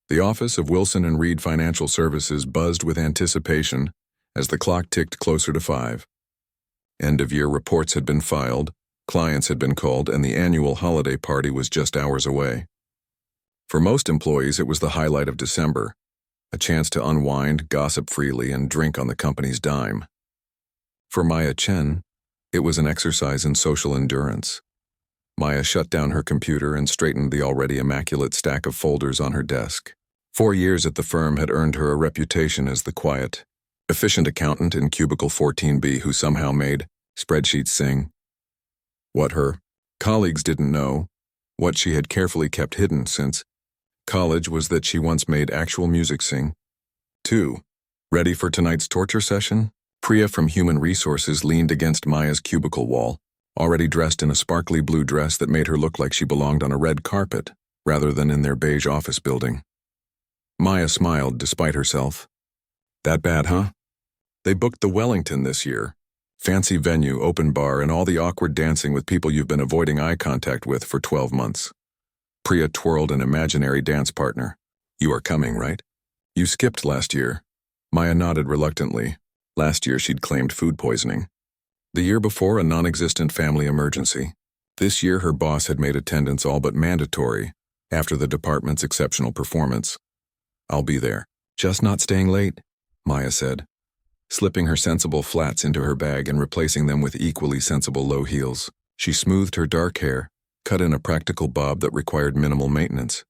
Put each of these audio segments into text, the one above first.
The office of Wilson and Reed Financial Services buzzed with anticipation as the clock ticked closer to 5. End-of-year reports had been filed, clients had been called, and the annual holiday party was just hours away. For most employees, it was the highlight of December, a chance to unwind, gossip freely, and drink on the company's dime. For Maya Chen, it was an exercise in social endurance. Maya shut down her computer and straightened the already immaculate stack of folders on her desk. 4 years at the firm had earned her a reputation as the quiet, efficient accountant in Cubicle 14B who somehow made spreadsheets sing. What her colleagues didn't know, what she had carefully kept hidden since college, was that she once made actual music sing. 2. Ready for tonight's torture session? Priya from Human Resources leaned against Maya's cubicle wall, already dressed in a sparkly blue dress that made her look like she belonged on a red carpet rather than in their beige office building. Maya smiled despite herself. That bad, huh? They booked the Wellington this year. Fancy venue, open bar, and all the awkward dancing with people you've been avoiding eye contact with for 12 months. Priya twirled an imaginary dance partner. You are coming, right? You skipped last year. Maya nodded reluctantly. Last year she'd claimed food poisoning. The year before, a non-existent family emergency. This year her boss had made attendance all but mandatory after the department's exceptional performance. I'll be there. Just not staying late, Maya said, slipping her sensible flats into her bag and replacing them with equally sensible low heels. She smoothed her dark hair, cut in a practical bob that required minimal maintenance.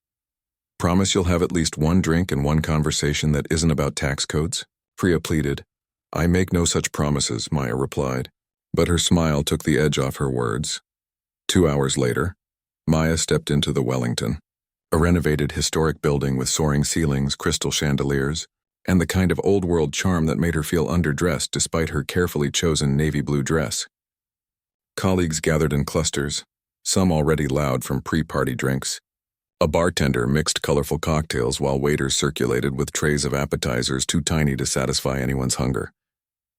Promise you'll have at least one drink and one conversation that isn't about tax codes? Priya pleaded. I make no such promises, Maya replied, but her smile took the edge off her words. 2 hours later, Maya stepped into the Wellington, a renovated historic building with soaring ceilings, crystal chandeliers, and the kind of old-world charm that made her feel underdressed despite her carefully chosen navy blue dress. Colleagues gathered in clusters, some already loud from pre-party drinks. A bartender mixed colorful cocktails while waiters circulated with trays of appetizers too tiny to satisfy anyone's hunger.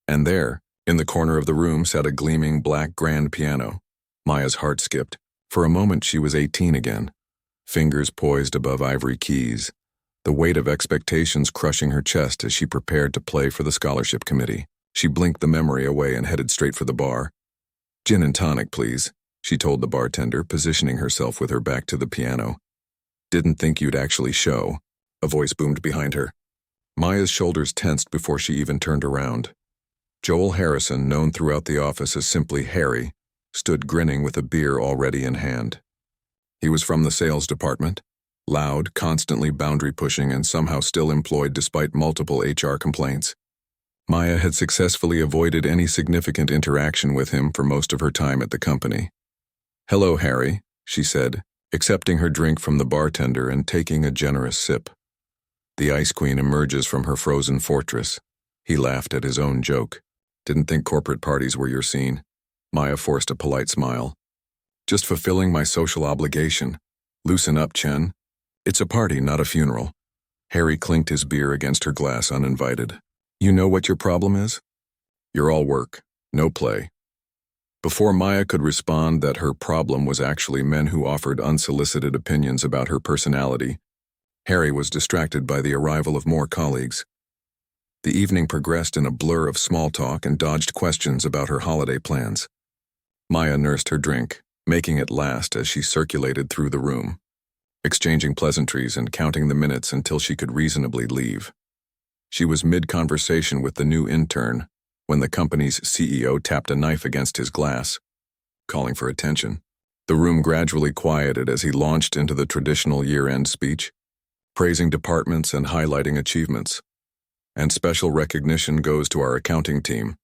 And there, in the corner of the room, sat a gleaming black grand piano. Maya's heart skipped. For a moment she was 18 again, fingers poised above ivory keys, the weight of expectations crushing her chest as she prepared to play for the scholarship committee. She blinked the memory away and headed straight for the bar. Gin and tonic, please, she told the bartender, positioning herself with her back to the piano. Didn't think you'd actually show, a voice boomed behind her. Maya's shoulders tensed before she even turned around. Joel Harrison, known throughout the office as simply Harry, stood grinning with a beer already in hand. He was from the sales department, loud, constantly boundary-pushing, and somehow still employed despite multiple HR complaints. Maya had successfully avoided any significant interaction with him for most of her time at the company. Hello, Harry, she said, accepting her drink from the bartender and taking a generous sip. The Ice Queen emerges from her frozen fortress. He laughed at his own joke. Didn't think corporate parties were your scene. Maya forced a polite smile. Just fulfilling my social obligation. Loosen up, Chen. It's a party, not a funeral. Harry clinked his beer against her glass uninvited. You know what your problem is? You're all work, no play. Before Maya could respond that her problem was actually men who offered unsolicited opinions about her personality, Harry was distracted by the arrival of more colleagues. The evening progressed in a blur of small talk and dodged questions about her holiday plans. Maya nursed her drink, making it last as she circulated through the room, exchanging pleasantries and counting the minutes until she could reasonably leave. She was mid-conversation with the new intern when the company's CEO tapped a knife against his glass, calling for attention. The room gradually quieted as he launched into the traditional year-end speech, praising departments and highlighting achievements. And special recognition goes to our accounting team,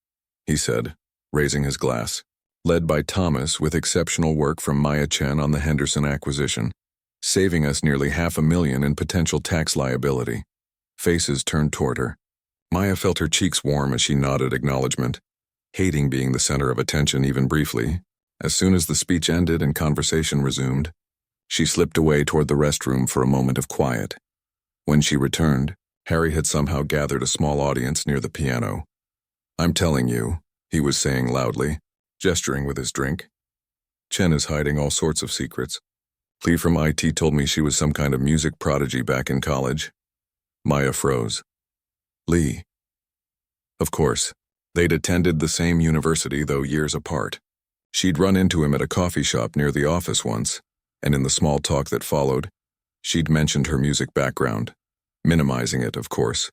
he said, raising his glass. Led by Thomas with exceptional work from Maya Chen on the Henderson acquisition, saving us nearly $500,000 in potential tax liability. Faces turned toward her. Maya felt her cheeks warm as she nodded acknowledgement, hating being the center of attention even briefly. As soon as the speech ended and conversation resumed, she slipped away toward the restroom for a moment of quiet. When she returned, Harry had somehow gathered a small audience near the piano. I'm telling you, he was saying loudly, gesturing with his drink. Chen is hiding all sorts of secrets. Lee from IT told me she was some kind of music prodigy back in college. Maya froze. Lee. Of course. They'd attended the same university, though years apart. She'd run into him at a coffee shop near the office once, and in the small talk that followed, she'd mentioned her music background, minimizing it, of course,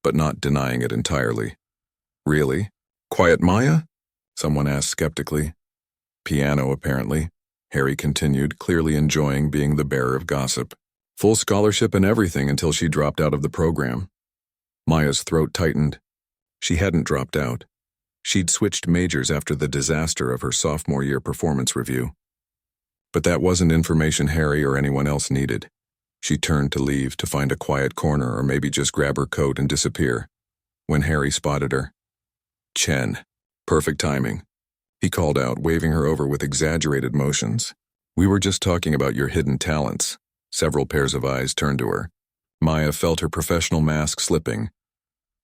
but not denying it entirely. Really? Quiet Maya? Someone asked skeptically. Piano, apparently, Harry continued, clearly enjoying being the bearer of gossip. Full scholarship and everything until she dropped out of the program. Maya's throat tightened. She hadn't dropped out. She'd switched majors after the disaster of her sophomore year performance review. But that wasn't information Harry or anyone else needed. She turned to leave, to find a quiet corner or maybe just grab her coat and disappear, when Harry spotted her. Chen. Perfect timing. He called out, waving her over with exaggerated motions. We were just talking about your hidden talents. Several pairs of eyes turned to her. Maya felt her professional mask slipping.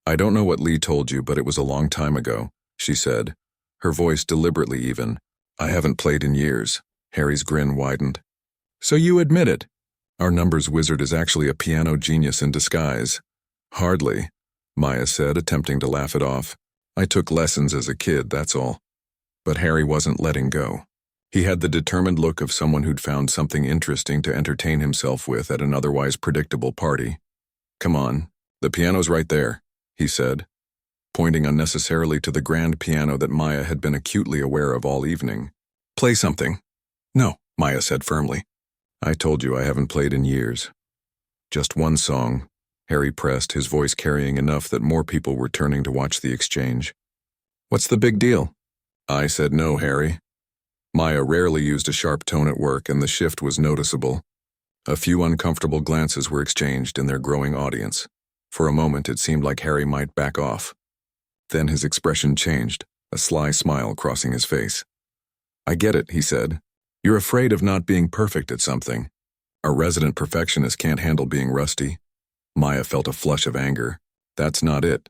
I don't know what Lee told you, but it was a long time ago, she said, her voice deliberately even. I haven't played in years. Harry's grin widened. So you admit it? Our numbers wizard is actually a piano genius in disguise. Hardly, Maya said, attempting to laugh it off. I took lessons as a kid, that's all. But Harry wasn't letting go. He had the determined look of someone who'd found something interesting to entertain himself with at an otherwise predictable party. Come on, the piano's right there, he said, pointing unnecessarily to the grand piano that Maya had been acutely aware of all evening. Play something. No, Maya said firmly. I told you I haven't played in years. Just one song, Harry pressed, his voice carrying enough that more people were turning to watch the exchange. What's the big deal? I said no, Harry. Maya rarely used a sharp tone at work, and the shift was noticeable. A few uncomfortable glances were exchanged in their growing audience. For a moment it seemed like Harry might back off. Then his expression changed, a sly smile crossing his face. I get it, he said. You're afraid of not being perfect at something. A resident perfectionist can't handle being rusty. Maya felt a flush of anger. That's not it.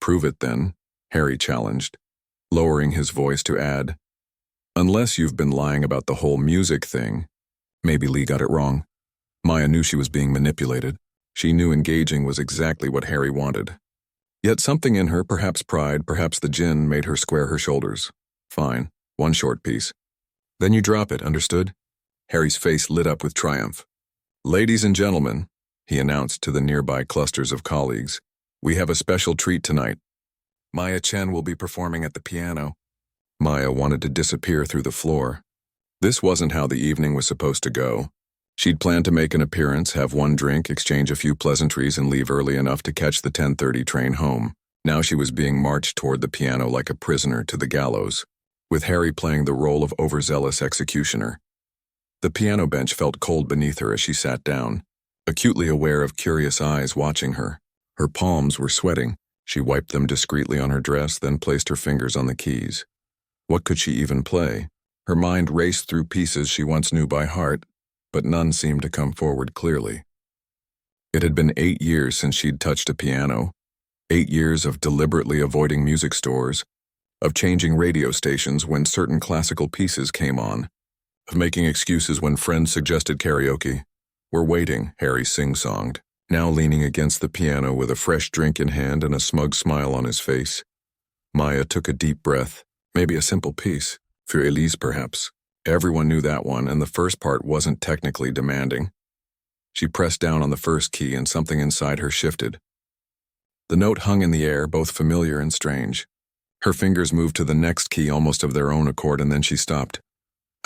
Prove it then, Harry challenged, lowering his voice to add, unless you've been lying about the whole music thing. Maybe Lee got it wrong. Maya knew she was being manipulated. She knew engaging was exactly what Harry wanted. Yet something in her, perhaps pride, perhaps the gin, made her square her shoulders. Fine, one short piece. Then you drop it, understood? Harry's face lit up with triumph. Ladies and gentlemen, he announced to the nearby clusters of colleagues, we have a special treat tonight. Maya Chen will be performing at the piano. Maya wanted to disappear through the floor. This wasn't how the evening was supposed to go. She'd planned to make an appearance, have one drink, exchange a few pleasantries, and leave early enough to catch the 10:30 train home. Now she was being marched toward the piano like a prisoner to the gallows, with Harry playing the role of overzealous executioner. The piano bench felt cold beneath her as she sat down, acutely aware of curious eyes watching her. Her palms were sweating. She wiped them discreetly on her dress, then placed her fingers on the keys. What could she even play? Her mind raced through pieces she once knew by heart, but none seemed to come forward clearly. It had been 8 years since she'd touched a piano, 8 years of deliberately avoiding music stores, of changing radio stations when certain classical pieces came on, of making excuses when friends suggested karaoke. We're waiting, Harry sing-songed, now leaning against the piano with a fresh drink in hand and a smug smile on his face. Maya took a deep breath. Maybe a simple piece, for Elise perhaps. Everyone knew that one, and the first part wasn't technically demanding. She pressed down on the first key and something inside her shifted. The note hung in the air, both familiar and strange. Her fingers moved to the next key almost of their own accord, and then she stopped.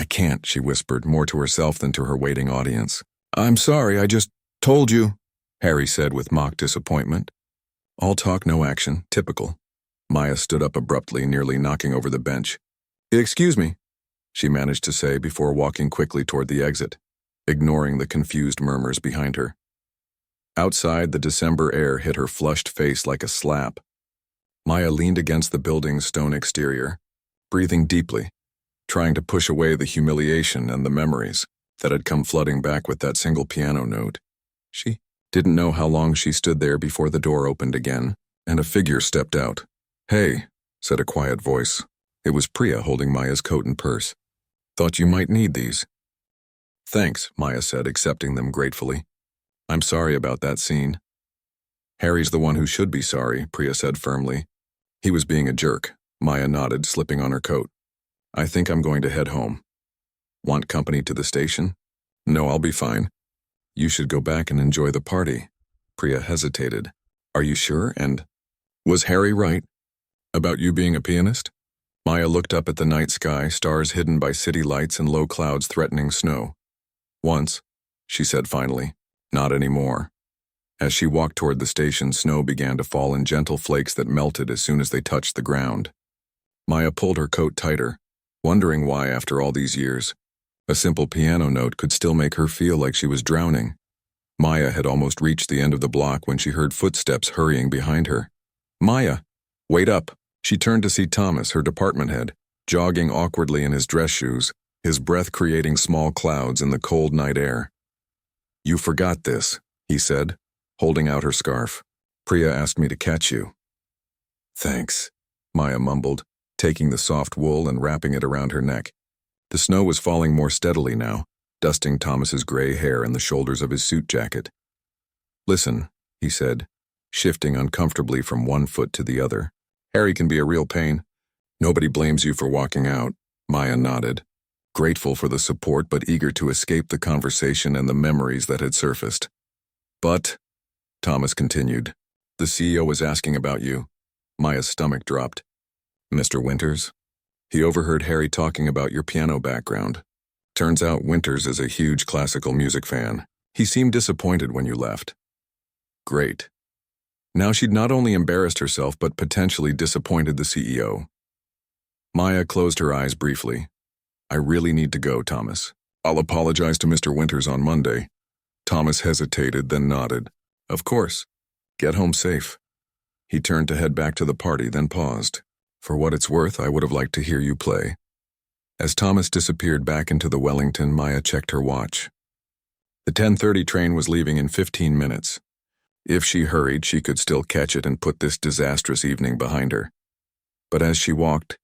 I can't, she whispered, more to herself than to her waiting audience. I'm sorry, I just told you, Harry said with mock disappointment. All talk, no action, typical. Maya stood up abruptly, nearly knocking over the bench. Excuse me, she managed to say before walking quickly toward the exit, ignoring the confused murmurs behind her. Outside, the December air hit her flushed face like a slap. Maya leaned against the building's stone exterior, breathing deeply, trying to push away the humiliation and the memories that had come flooding back with that single piano note. She didn't know how long she stood there before the door opened again, and a figure stepped out. Hey, said a quiet voice. It was Priya holding Maya's coat and purse. Thought you might need these. Thanks, Maya said, accepting them gratefully. I'm sorry about that scene. Harry's the one who should be sorry, Priya said firmly. He was being a jerk. Maya nodded, slipping on her coat. I think I'm going to head home. Want company to the station? No, I'll be fine. You should go back and enjoy the party. Priya hesitated. Are you sure? And was Harry right about you being a pianist? Maya looked up at the night sky, stars hidden by city lights and low clouds threatening snow. Once, she said finally. Not anymore. As she walked toward the station, snow began to fall in gentle flakes that melted as soon as they touched the ground. Maya pulled her coat tighter, wondering why, after all these years, a simple piano note could still make her feel like she was drowning. Maya had almost reached the end of the block when she heard footsteps hurrying behind her. Maya! Wait up! She turned to see Thomas, her department head, jogging awkwardly in his dress shoes, his breath creating small clouds in the cold night air. You forgot this, he said, holding out her scarf. Priya asked me to catch you. Thanks, Maya mumbled, taking the soft wool and wrapping it around her neck. The snow was falling more steadily now, dusting Thomas's gray hair and the shoulders of his suit jacket. Listen, he said, shifting uncomfortably from one foot to the other. Harry can be a real pain. Nobody blames you for walking out. Maya nodded, grateful for the support but eager to escape the conversation and the memories that had surfaced. But, Thomas continued, the CEO was asking about you. Maya's stomach dropped. Mr. Winters? He overheard Harry talking about your piano background. Turns out Winters is a huge classical music fan. He seemed disappointed when you left. Great. Now she'd not only embarrassed herself but potentially disappointed the CEO. Maya closed her eyes briefly. I really need to go, Thomas. I'll apologize to Mr. Winters on Monday. Thomas hesitated, then nodded. Of course. Get home safe. He turned to head back to the party, then paused. For what it's worth, I would have liked to hear you play. As Thomas disappeared back into the Wellington, Maya checked her watch. The 10:30 train was leaving in 15 minutes. If she hurried, she could still catch it and put this disastrous evening behind her. But as she walked,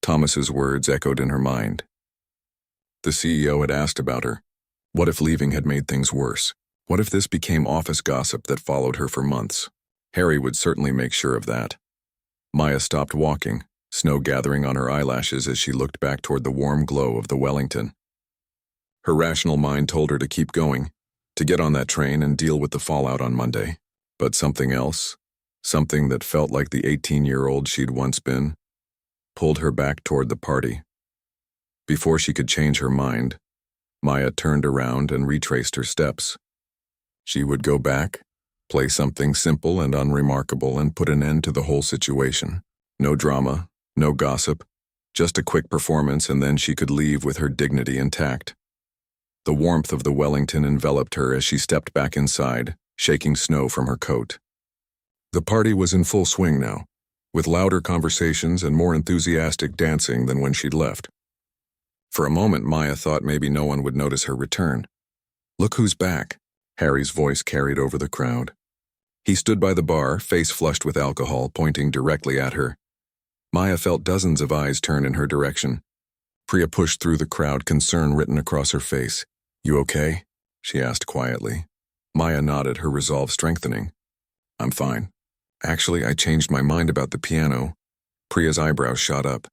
Thomas's words echoed in her mind. The CEO had asked about her. What if leaving had made things worse? What if this became office gossip that followed her for months? Harry would certainly make sure of that. Maya stopped walking, snow gathering on her eyelashes as she looked back toward the warm glow of the Wellington. Her rational mind told her to keep going, to get on that train and deal with the fallout on Monday. But something else, something that felt like the 18-year-old she'd once been, pulled her back toward the party. Before she could change her mind, Maya turned around and retraced her steps. She would go back, play something simple and unremarkable, and put an end to the whole situation. No drama, no gossip, just a quick performance, and then she could leave with her dignity intact. The warmth of the Wellington enveloped her as she stepped back inside, shaking snow from her coat. The party was in full swing now, with louder conversations and more enthusiastic dancing than when she'd left. For a moment, Maya thought maybe no one would notice her return. Look who's back, Harry's voice carried over the crowd. He stood by the bar, face flushed with alcohol, pointing directly at her. Maya felt dozens of eyes turn in her direction. Priya pushed through the crowd, concern written across her face. You okay? She asked quietly. Maya nodded, her resolve strengthening. I'm fine. Actually, I changed my mind about the piano. Priya's eyebrows shot up.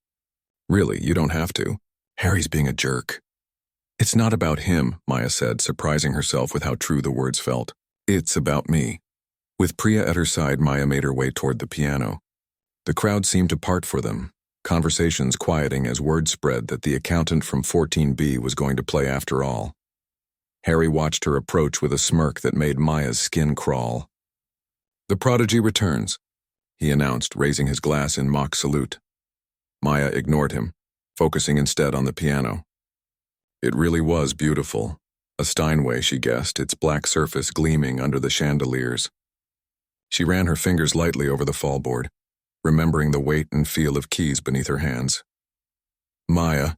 Really, you don't have to. Harry's being a jerk. It's not about him, Maya said, surprising herself with how true the words felt. It's about me. With Priya at her side, Maya made her way toward the piano. The crowd seemed to part for them, conversations quieting as word spread that the accountant from 14B was going to play after all. Harry watched her approach with a smirk that made Maya's skin crawl. The prodigy returns, he announced, raising his glass in mock salute. Maya ignored him, focusing instead on the piano. It really was beautiful. A Steinway, she guessed, its black surface gleaming under the chandeliers. She ran her fingers lightly over the fallboard, remembering the weight and feel of keys beneath her hands. Maya,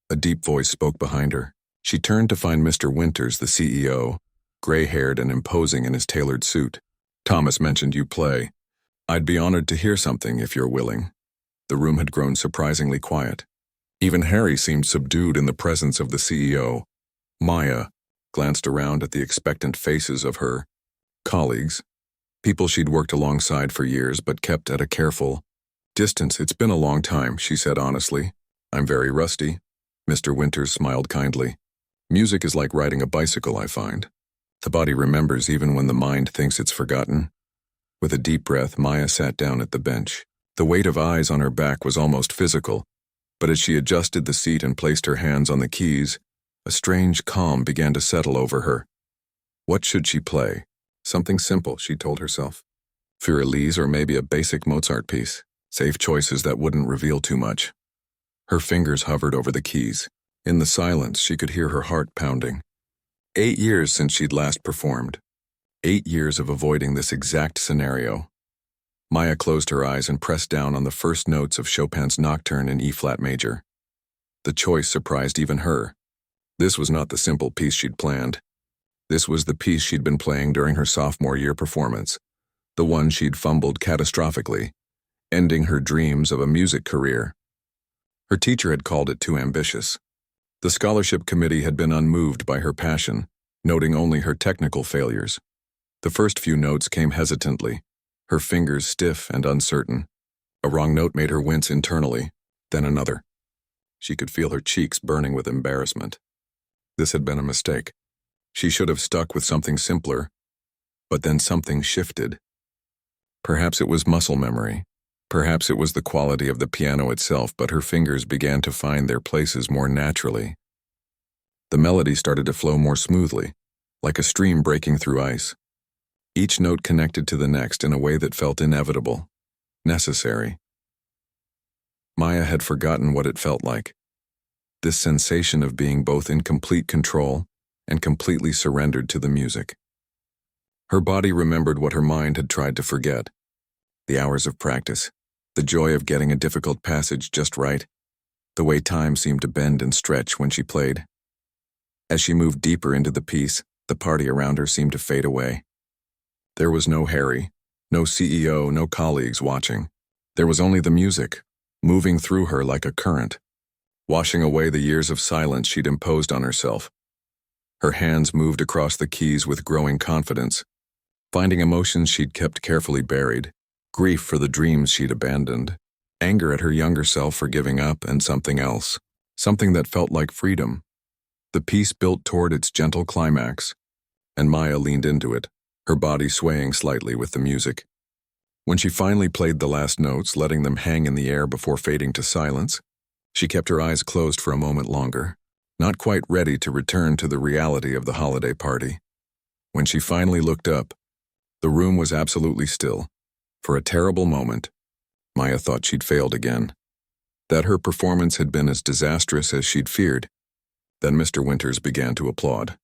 a deep voice spoke behind her. She turned to find Mr. Winters, the CEO, gray-haired and imposing in his tailored suit. Thomas mentioned you play. I'd be honored to hear something if you're willing. The room had grown surprisingly quiet. Even Harry seemed subdued in the presence of the CEO. Maya glanced around at the expectant faces of her colleagues, people she'd worked alongside for years but kept at a careful distance. "It's been a long time," she said honestly. "I'm very rusty." Mr. Winters smiled kindly. "Music is like riding a bicycle, I find. The body remembers even when the mind thinks it's forgotten." With a deep breath, Maya sat down at the bench. The weight of eyes on her back was almost physical, but as she adjusted the seat and placed her hands on the keys, a strange calm began to settle over her. What should she play? Something simple, she told herself. Für Elise or maybe a basic Mozart piece. Safe choices that wouldn't reveal too much. Her fingers hovered over the keys. In the silence, she could hear her heart pounding. 8 years since she'd last performed. 8 years of avoiding this exact scenario. Maya closed her eyes and pressed down on the first notes of Chopin's Nocturne in E-flat major. The choice surprised even her. This was not the simple piece she'd planned. This was the piece she'd been playing during her sophomore year performance, the one she'd fumbled catastrophically, ending her dreams of a music career. Her teacher had called it too ambitious. The scholarship committee had been unmoved by her passion, noting only her technical failures. The first few notes came hesitantly, her fingers stiff and uncertain. A wrong note made her wince internally, then another. She could feel her cheeks burning with embarrassment. This had been a mistake. She should have stuck with something simpler, but then something shifted. Perhaps it was muscle memory. Perhaps it was the quality of the piano itself, but her fingers began to find their places more naturally. The melody started to flow more smoothly, like a stream breaking through ice. Each note connected to the next in a way that felt inevitable, necessary. Maya had forgotten what it felt like. This sensation of being both in complete control and completely surrendered to the music. Her body remembered what her mind had tried to forget. The hours of practice, the joy of getting a difficult passage just right, the way time seemed to bend and stretch when she played. As she moved deeper into the piece, the party around her seemed to fade away. There was no Harry, no CEO, no colleagues watching. There was only the music, moving through her like a current, washing away the years of silence she'd imposed on herself. Her hands moved across the keys with growing confidence, finding emotions she'd kept carefully buried. Grief for the dreams she'd abandoned, anger at her younger self for giving up, and something else, something that felt like freedom. The piece built toward its gentle climax, and Maya leaned into it, her body swaying slightly with the music. When she finally played the last notes, letting them hang in the air before fading to silence, she kept her eyes closed for a moment longer, not quite ready to return to the reality of the holiday party. When she finally looked up, the room was absolutely still. For a terrible moment, Maya thought she'd failed again, that her performance had been as disastrous as she'd feared. Then Mr. Winters began to applaud,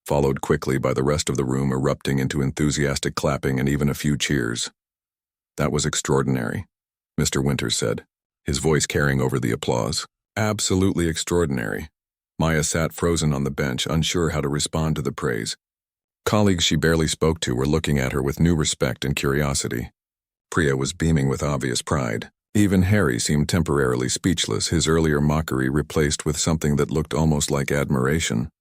followed quickly by the rest of the room erupting into enthusiastic clapping and even a few cheers. "That was extraordinary," Mr. Winters said, his voice carrying over the applause. "Absolutely extraordinary." Maya sat frozen on the bench, unsure how to respond to the praise. Colleagues she barely spoke to were looking at her with new respect and curiosity. Priya was beaming with obvious pride. Even Harry seemed temporarily speechless, his earlier mockery replaced with something that looked almost like admiration.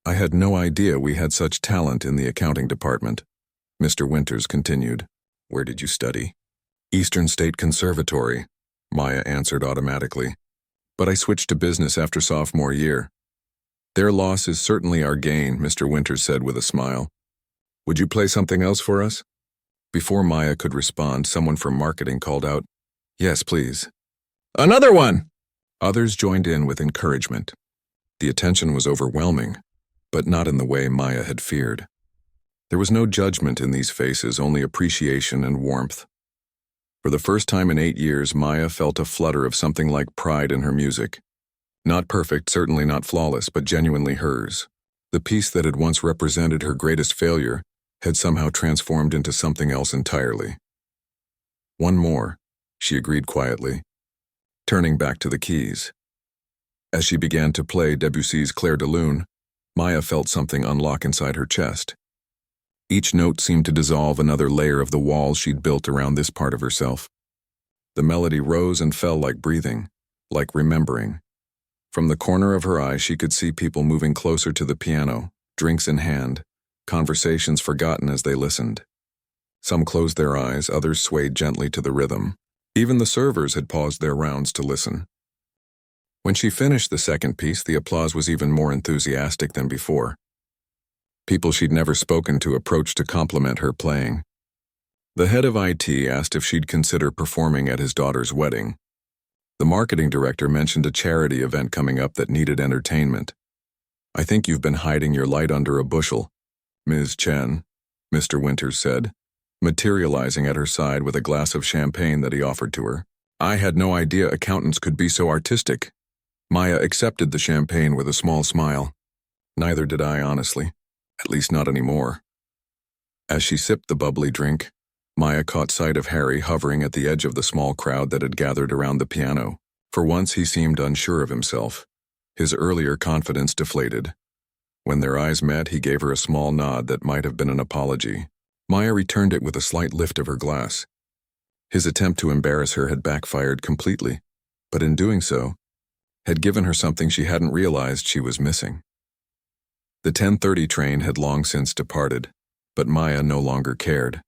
"I had no idea we had such talent in the accounting department," Mr. Winters continued. "Where did you study?" "Eastern State Conservatory," Maya answered automatically. "But I switched to business after sophomore year." "Their loss is certainly our gain," Mr. Winters said with a smile. "Would you play something else for us?" Before Maya could respond, someone from marketing called out, "Yes, please." "Another one!" Others joined in with encouragement. The attention was overwhelming, but not in the way Maya had feared. There was no judgment in these faces, only appreciation and warmth. For the first time in 8 years, Maya felt a flutter of something like pride in her music. Not perfect, certainly not flawless, but genuinely hers. The piece that had once represented her greatest failure had somehow transformed into something else entirely. "One more," she agreed quietly, turning back to the keys. As she began to play Debussy's Clair de Lune, Maya felt something unlock inside her chest. Each note seemed to dissolve another layer of the walls she'd built around this part of herself. The melody rose and fell like breathing, like remembering. From the corner of her eye, she could see people moving closer to the piano, drinks in hand, conversations forgotten as they listened. Some closed their eyes, others swayed gently to the rhythm. Even the servers had paused their rounds to listen. When she finished the second piece, the applause was even more enthusiastic than before. People she'd never spoken to approached to compliment her playing. The head of IT asked if she'd consider performing at his daughter's wedding. The marketing director mentioned a charity event coming up that needed entertainment. "I think you've been hiding your light under a bushel, Ms. Chen," Mr. Winters said, materializing at her side with a glass of champagne that he offered to her. "I had no idea accountants could be so artistic." Maya accepted the champagne with a small smile. "Neither did I, honestly. At least not anymore." As she sipped the bubbly drink, Maya caught sight of Harry hovering at the edge of the small crowd that had gathered around the piano. For once he seemed unsure of himself. His earlier confidence deflated. When their eyes met, he gave her a small nod that might have been an apology. Maya returned it with a slight lift of her glass. His attempt to embarrass her had backfired completely, but in doing so, had given her something she hadn't realized she was missing. The 10:30 train had long since departed, but Maya no longer cared.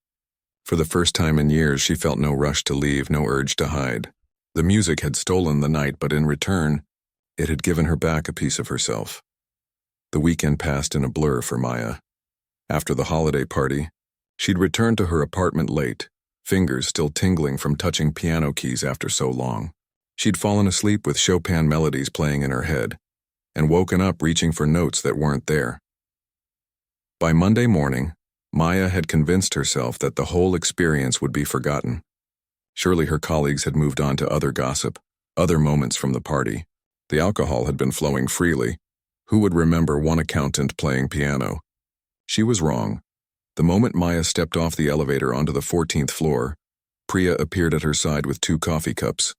For the first time in years, she felt no rush to leave, no urge to hide. The music had stolen the night, but in return, it had given her back a piece of herself. The weekend passed in a blur for Maya. After the holiday party, she'd returned to her apartment late, fingers still tingling from touching piano keys after so long. She'd fallen asleep with Chopin melodies playing in her head, and woken up reaching for notes that weren't there. By Monday morning, Maya had convinced herself that the whole experience would be forgotten. Surely her colleagues had moved on to other gossip, other moments from the party. The alcohol had been flowing freely. Who would remember one accountant playing piano? She was wrong. The moment Maya stepped off the elevator onto the 14th floor, Priya appeared at her side with 2 coffee cups.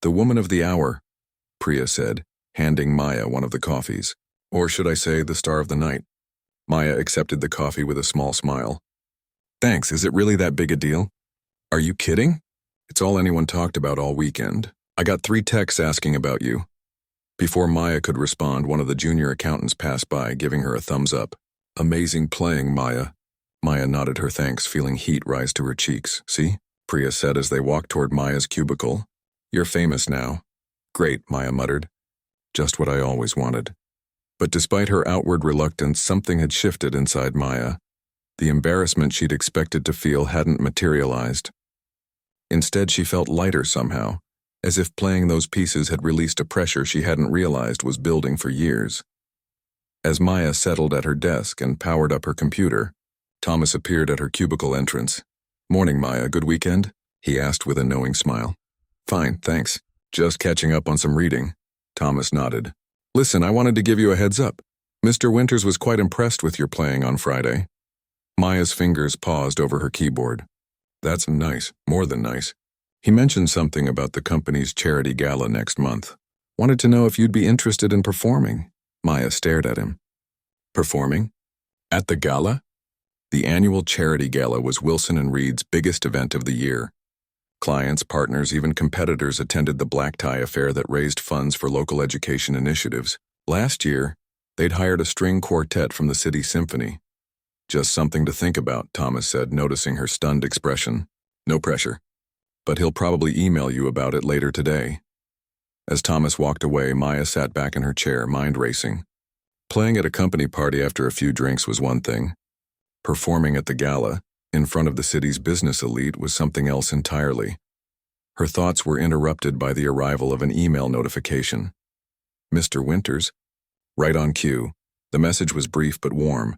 "The woman of the hour," Priya said, handing Maya one of the coffees. "Or should I say, the star of the night." Maya accepted the coffee with a small smile. "Thanks, is it really that big a deal?" "Are you kidding? It's all anyone talked about all weekend. I got 3 texts asking about you." Before Maya could respond, one of the junior accountants passed by, giving her a thumbs up. "Amazing playing, Maya." Maya nodded her thanks, feeling heat rise to her cheeks. "See?" Priya said as they walked toward Maya's cubicle. "You're famous now." "Great," Maya muttered. "Just what I always wanted." But despite her outward reluctance, something had shifted inside Maya. The embarrassment she'd expected to feel hadn't materialized. Instead, she felt lighter somehow, as if playing those pieces had released a pressure she hadn't realized was building for years. As Maya settled at her desk and powered up her computer, Thomas appeared at her cubicle entrance. "Morning, Maya. Good weekend?" he asked with a knowing smile. "Fine, thanks. Just catching up on some reading." Thomas nodded. "Listen, I wanted to give you a heads up. Mr. Winters was quite impressed with your playing on Friday." Maya's fingers paused over her keyboard. "That's nice, more than nice. He mentioned something about the company's charity gala next month. Wanted to know if you'd be interested in performing." Maya stared at him. "Performing? At the gala?" The annual charity gala was Wilson and Reed's biggest event of the year. Clients, partners, even competitors attended the black tie affair that raised funds for local education initiatives. Last year, they'd hired a string quartet from the City Symphony. "Just something to think about," Thomas said, noticing her stunned expression. "No pressure. But he'll probably email you about it later today." As Thomas walked away, Maya sat back in her chair, mind racing. Playing at a company party after a few drinks was one thing. Performing at the gala, in front of the city's business elite, was something else entirely. Her thoughts were interrupted by the arrival of an email notification. "Mr. Winters?" Right on cue. The message was brief but warm,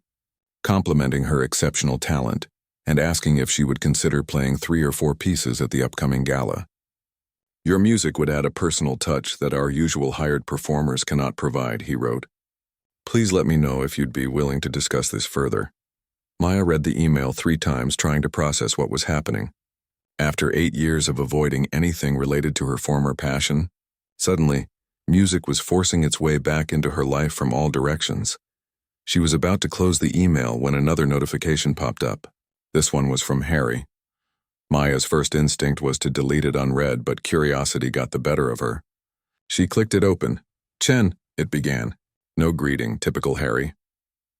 complimenting her exceptional talent and asking if she would consider playing 3 or 4 pieces at the upcoming gala. "Your music would add a personal touch that our usual hired performers cannot provide," he wrote. "Please let me know if you'd be willing to discuss this further." Maya read the email 3 times, trying to process what was happening. After 8 years of avoiding anything related to her former passion, suddenly, music was forcing its way back into her life from all directions. She was about to close the email when another notification popped up. This one was from Harry. Maya's first instinct was to delete it unread, but curiosity got the better of her. She clicked it open, Chen, it began. No greeting, typical Harry.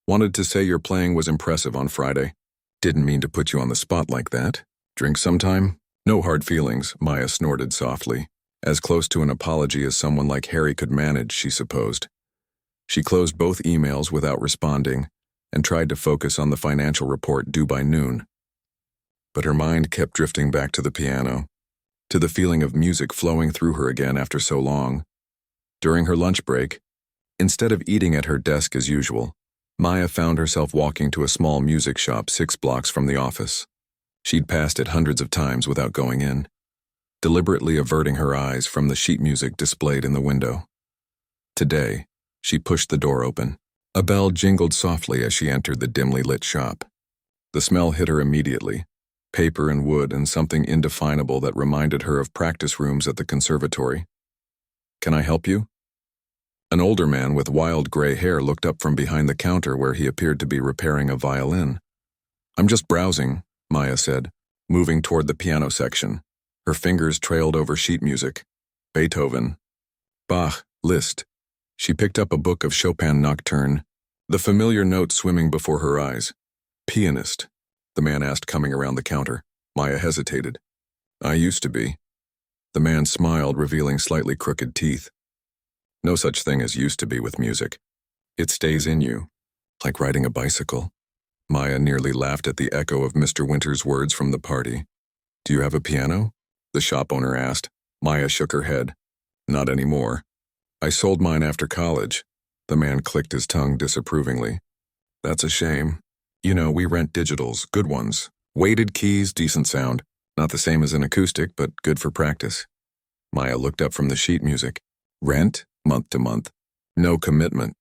Wanted to say your playing was impressive on Friday. Didn't mean to put you on the spot like that. Drink sometime? No hard feelings, Maya snorted softly. As close to an apology as someone like Harry could manage, she supposed. She closed both emails without responding and tried to focus on the financial report due by noon. But her mind kept drifting back to the piano, to the feeling of music flowing through her again after so long. During her lunch break, instead of eating at her desk as usual, Maya found herself walking to a small music shop 6 blocks from the office. She'd passed it hundreds of times without going in, deliberately averting her eyes from the sheet music displayed in the window. Today, she pushed the door open. A bell jingled softly as she entered the dimly lit shop. The smell hit her immediately, paper and wood and something indefinable that reminded her of practice rooms at the conservatory. "Can I help you?" An older man with wild gray hair looked up from behind the counter where he appeared to be repairing a violin. "I'm just browsing," Maya said, moving toward the piano section. Her fingers trailed over sheet music. Beethoven, Bach, Liszt. She picked up a book of Chopin Nocturne, the familiar notes swimming before her eyes. "Pianist?" the man asked, coming around the counter. Maya hesitated. "I used to be." The man smiled, revealing slightly crooked teeth. "No such thing as used to be with music. It stays in you, like riding a bicycle." Maya nearly laughed at the echo of Mr. Winter's words from the party. "Do you have a piano?" the shop owner asked. Maya shook her head. "Not anymore. I sold mine after college." The man clicked his tongue disapprovingly. "That's a shame. You know, we rent digitals, good ones. Weighted keys, decent sound. Not the same as an acoustic, but good for practice." Maya looked up from the sheet music. "Rent? Month to month. No commitment."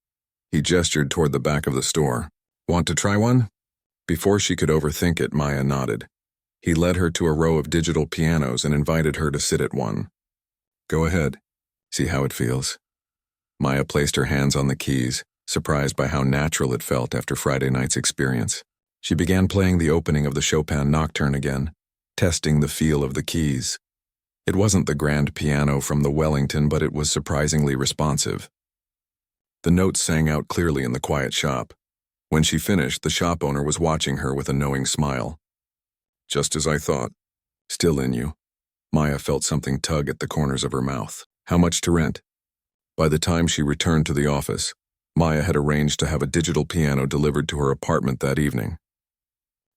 He gestured toward the back of the store. "Want to try one?" Before she could overthink it, Maya nodded. He led her to a row of digital pianos and invited her to sit at one. "Go ahead. See how it feels." Maya placed her hands on the keys, surprised by how natural it felt after Friday night's experience. She began playing the opening of the Chopin Nocturne again, testing the feel of the keys. It wasn't the grand piano from the Wellington, but it was surprisingly responsive. The notes sang out clearly in the quiet shop. When she finished, the shop owner was watching her with a knowing smile. "Just as I thought. Still in you." Maya felt something tug at the corners of her mouth. "How much to rent?" By the time she returned to the office, Maya had arranged to have a digital piano delivered to her apartment that evening.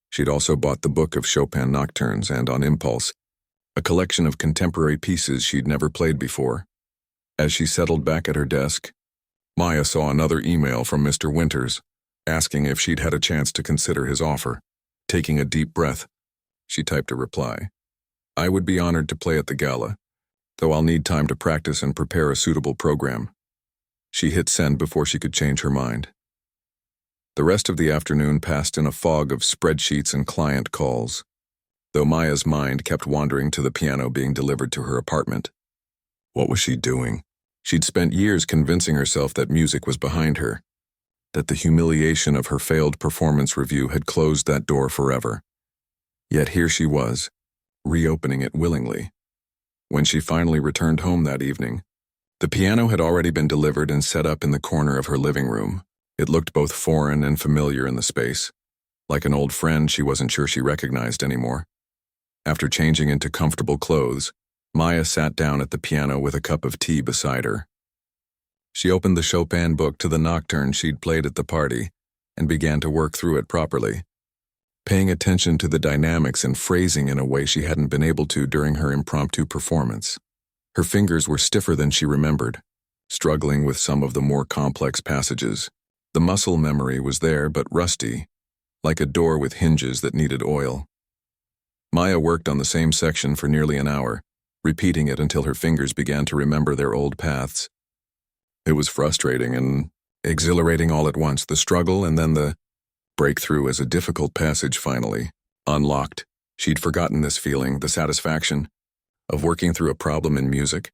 She'd also bought the book of Chopin Nocturnes and, on impulse, a collection of contemporary pieces she'd never played before. As she settled back at her desk, Maya saw another email from Mr. Winters, asking if she'd had a chance to consider his offer. Taking a deep breath, she typed a reply. "I would be honored to play at the gala, though I'll need time to practice and prepare a suitable program." She hit send before she could change her mind. The rest of the afternoon passed in a fog of spreadsheets and client calls, though Maya's mind kept wandering to the piano being delivered to her apartment. What was she doing? She'd spent years convincing herself that music was behind her, that the humiliation of her failed performance review had closed that door forever. Yet here she was, reopening it willingly. When she finally returned home that evening, the piano had already been delivered and set up in the corner of her living room. It looked both foreign and familiar in the space. Like an old friend she wasn't sure she recognized anymore. After changing into comfortable clothes, Maya sat down at the piano with a cup of tea beside her. She opened the Chopin book to the nocturne she'd played at the party and began to work through it properly, paying attention to the dynamics and phrasing in a way she hadn't been able to during her impromptu performance. Her fingers were stiffer than she remembered, struggling with some of the more complex passages. The muscle memory was there, but rusty, like a door with hinges that needed oil. Maya worked on the same section for nearly an hour, repeating it until her fingers began to remember their old paths. It was frustrating and exhilarating all at once, the struggle and then the breakthrough as a difficult passage finally unlocked. She'd forgotten this feeling, the satisfaction of working through a problem in music,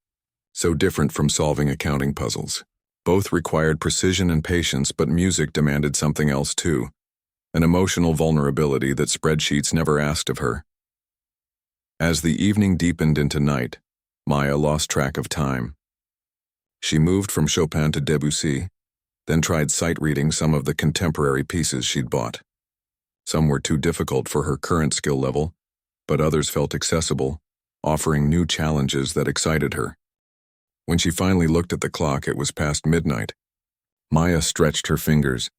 so different from solving accounting puzzles. Both required precision and patience, but music demanded something else too, an emotional vulnerability that spreadsheets never asked of her. As the evening deepened into night, Maya lost track of time. She moved from Chopin to Debussy, then tried sight-reading some of the contemporary pieces she'd bought. Some were too difficult for her current skill level, but others felt accessible, offering new challenges that excited her. When she finally looked at the clock, it was past midnight. Maya stretched her fingers,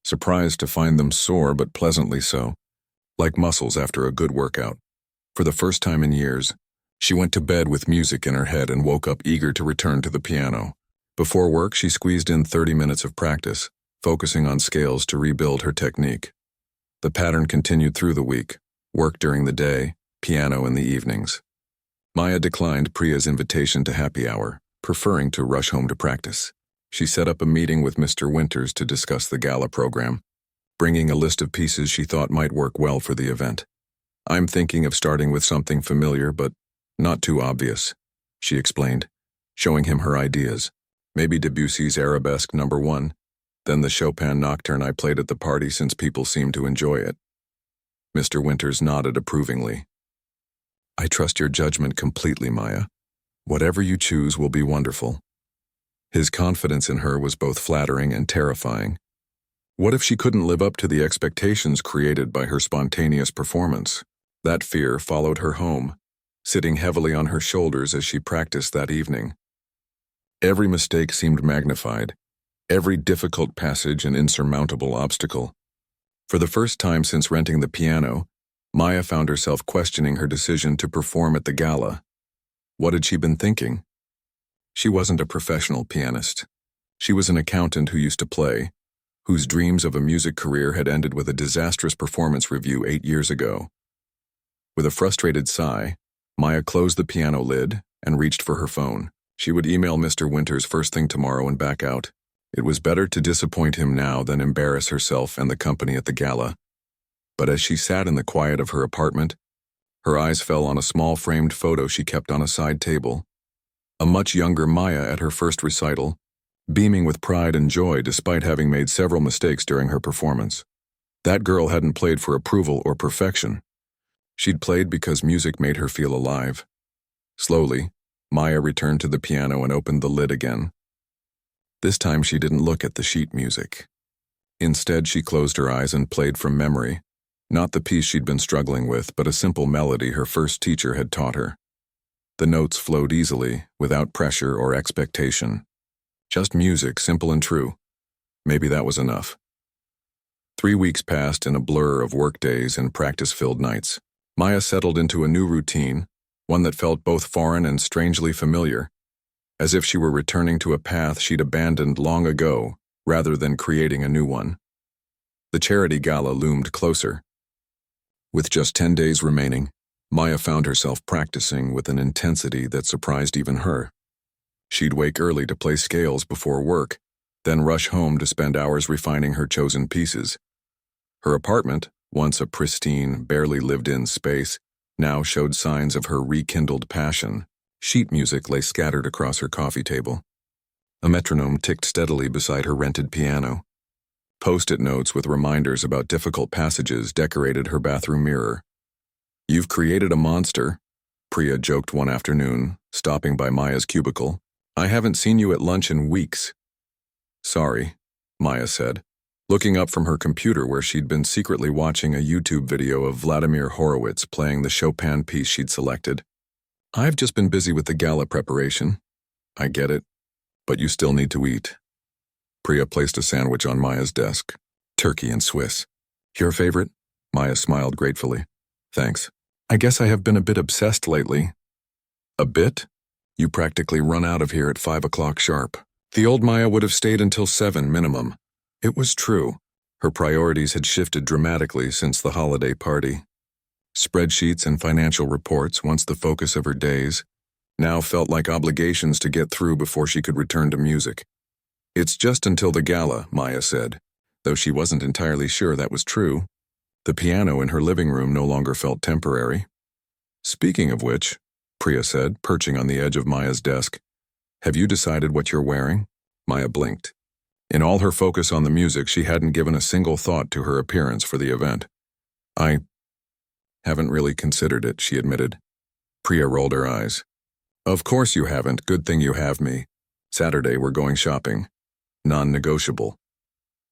surprised to find them sore but pleasantly so, like muscles after a good workout. For the first time in years, she went to bed with music in her head and woke up eager to return to the piano. Before work, she squeezed in 30 minutes of practice, focusing on scales to rebuild her technique. The pattern continued through the week, work during the day, piano in the evenings. Maya declined Priya's invitation to happy hour, preferring to rush home to practice. She set up a meeting with Mr. Winters to discuss the gala program, bringing a list of pieces she thought might work well for the event. "I'm thinking of starting with something familiar but not too obvious," she explained, showing him her ideas. "Maybe Debussy's Arabesque No. 1, then the Chopin Nocturne I played at the party since people seem to enjoy it." Mr. Winters nodded approvingly. "I trust your judgment completely, Maya. Whatever you choose will be wonderful." His confidence in her was both flattering and terrifying. What if she couldn't live up to the expectations created by her spontaneous performance? That fear followed her home, sitting heavily on her shoulders as she practiced that evening. Every mistake seemed magnified, every difficult passage an insurmountable obstacle. For the first time since renting the piano, Maya found herself questioning her decision to perform at the gala. What had she been thinking? She wasn't a professional pianist. She was an accountant who used to play, whose dreams of a music career had ended with a disastrous performance review 8 years ago. With a frustrated sigh, Maya closed the piano lid and reached for her phone. She would email Mr. Winters first thing tomorrow and back out. It was better to disappoint him now than embarrass herself and the company at the gala. But as she sat in the quiet of her apartment, her eyes fell on a small framed photo she kept on a side table. A much younger Maya at her first recital, beaming with pride and joy despite having made several mistakes during her performance. That girl hadn't played for approval or perfection. She'd played because music made her feel alive. Slowly, Maya returned to the piano and opened the lid again. This time she didn't look at the sheet music. Instead, she closed her eyes and played from memory, not the piece she'd been struggling with, but a simple melody her first teacher had taught her. The notes flowed easily, without pressure or expectation. Just music, simple and true. Maybe that was enough. 3 weeks passed in a blur of workdays and practice-filled nights. Maya settled into a new routine, one that felt both foreign and strangely familiar, as if she were returning to a path she'd abandoned long ago, rather than creating a new one. The charity gala loomed closer. With just 10 days remaining, Maya found herself practicing with an intensity that surprised even her. She'd wake early to play scales before work, then rush home to spend hours refining her chosen pieces. Her apartment, once a pristine, barely lived-in space, now showed signs of her rekindled passion. Sheet music lay scattered across her coffee table. A metronome ticked steadily beside her rented piano. Post-it notes with reminders about difficult passages decorated her bathroom mirror. "You've created a monster," Priya joked one afternoon, stopping by Maya's cubicle. "I haven't seen you at lunch in weeks." "Sorry," Maya said, looking up from her computer where she'd been secretly watching a YouTube video of Vladimir Horowitz playing the Chopin piece she'd selected. "I've just been busy with the gala preparation." "I get it, but you still need to eat." Priya placed a sandwich on Maya's desk. "Turkey and Swiss." "Your favorite?" Maya smiled gratefully. "Thanks. I guess I have been a bit obsessed lately." "A bit? You practically run out of here at 5 o'clock sharp." The old Maya would have stayed until 7 minimum. It was true. Her priorities had shifted dramatically since the holiday party. Spreadsheets and financial reports, once the focus of her days, now felt like obligations to get through before she could return to music. "It's just until the gala," Maya said, though she wasn't entirely sure that was true. The piano in her living room no longer felt temporary. "Speaking of which," Priya said, perching on the edge of Maya's desk, "have you decided what you're wearing?" Maya blinked. In all her focus on the music, she hadn't given a single thought to her appearance for the event. "I haven't really considered it," she admitted. Priya rolled her eyes. "Of course you haven't. Good thing you have me. Saturday, we're going shopping. Non-negotiable.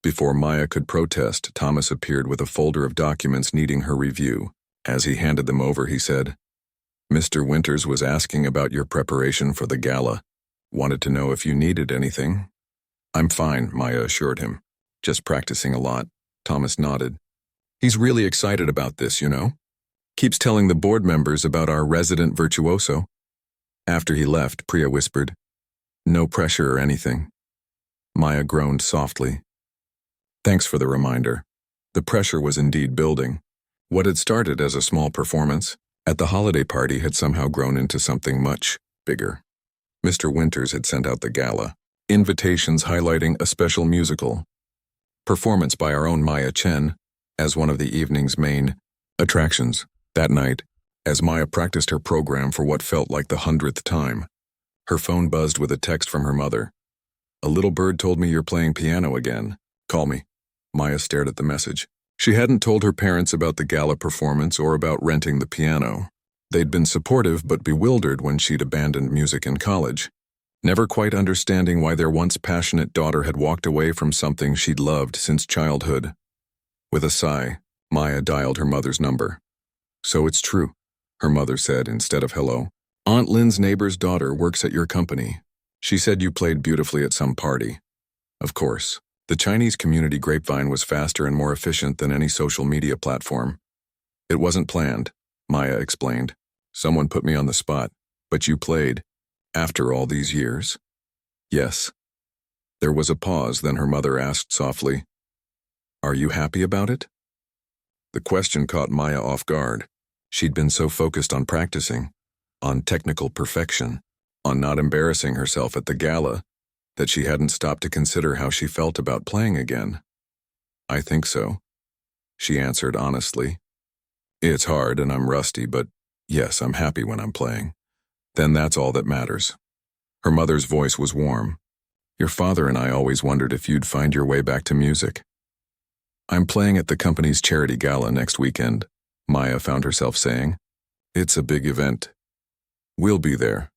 Before Maya could protest, Thomas appeared with a folder of documents needing her review. As he handed them over, he said, "Mr. Winters was asking about your preparation for the gala. Wanted to know if you needed anything." "I'm fine," Maya assured him. "Just practicing a lot." Thomas nodded. "He's really excited about this, you know? Keeps telling the board members about our resident virtuoso." After he left, Priya whispered, "No pressure or anything." Maya groaned softly. Thanks for the reminder. The pressure was indeed building. What had started as a small performance at the holiday party had somehow grown into something much bigger. Mr. Winters had sent out the gala, invitations highlighting a special musical performance by our own Maya Chen as one of the evening's main attractions. That night, as Maya practiced her program for what felt like the 100th time, her phone buzzed with a text from her mother. "A little bird told me you're playing piano again. Call me." Maya stared at the message. She hadn't told her parents about the gala performance or about renting the piano. They'd been supportive but bewildered when she'd abandoned music in college, never quite understanding why their once passionate daughter had walked away from something she'd loved since childhood. With a sigh, Maya dialed her mother's number. "So it's true," her mother said instead of hello. "Aunt Lynn's neighbor's daughter works at your company. She said you played beautifully at some party." Of course. The Chinese community grapevine was faster and more efficient than any social media platform. "It wasn't planned," Maya explained. "Someone put me on the spot. But you played. After all these years?" "Yes." There was a pause, then her mother asked softly, "Are you happy about it?" The question caught Maya off guard. She'd been so focused on practicing, on technical perfection, on not embarrassing herself at the gala, that she hadn't stopped to consider how she felt about playing again. "I think so," she answered honestly. "It's hard and I'm rusty, but yes, I'm happy when I'm playing. Then that's all that matters." Her mother's voice was warm. "Your father and I always wondered if you'd find your way back to music." "I'm playing at the company's charity gala next weekend," Maya found herself saying. "It's a big event." "We'll be there,"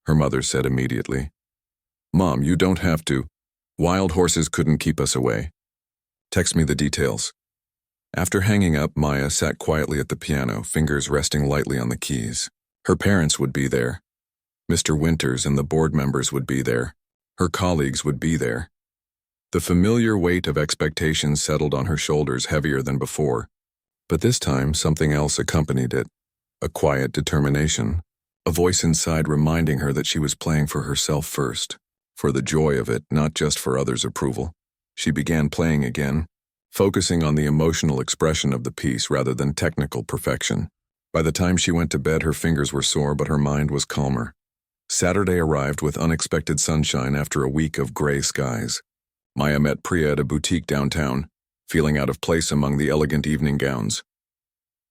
her mother said immediately. "Mom, you don't have to. Wild horses couldn't keep us away. Text me the details." After hanging up, Maya sat quietly at the piano, fingers resting lightly on the keys. Her parents would be there. Mr. Winters and the board members would be there. Her colleagues would be there. The familiar weight of expectations settled on her shoulders heavier than before. But this time, something else accompanied it. A quiet determination. A voice inside reminding her that she was playing for herself first. For the joy of it, not just for others' approval. She began playing again, focusing on the emotional expression of the piece rather than technical perfection. By the time she went to bed, her fingers were sore, but her mind was calmer. Saturday arrived with unexpected sunshine after a week of gray skies. Maya met Priya at a boutique downtown, feeling out of place among the elegant evening gowns.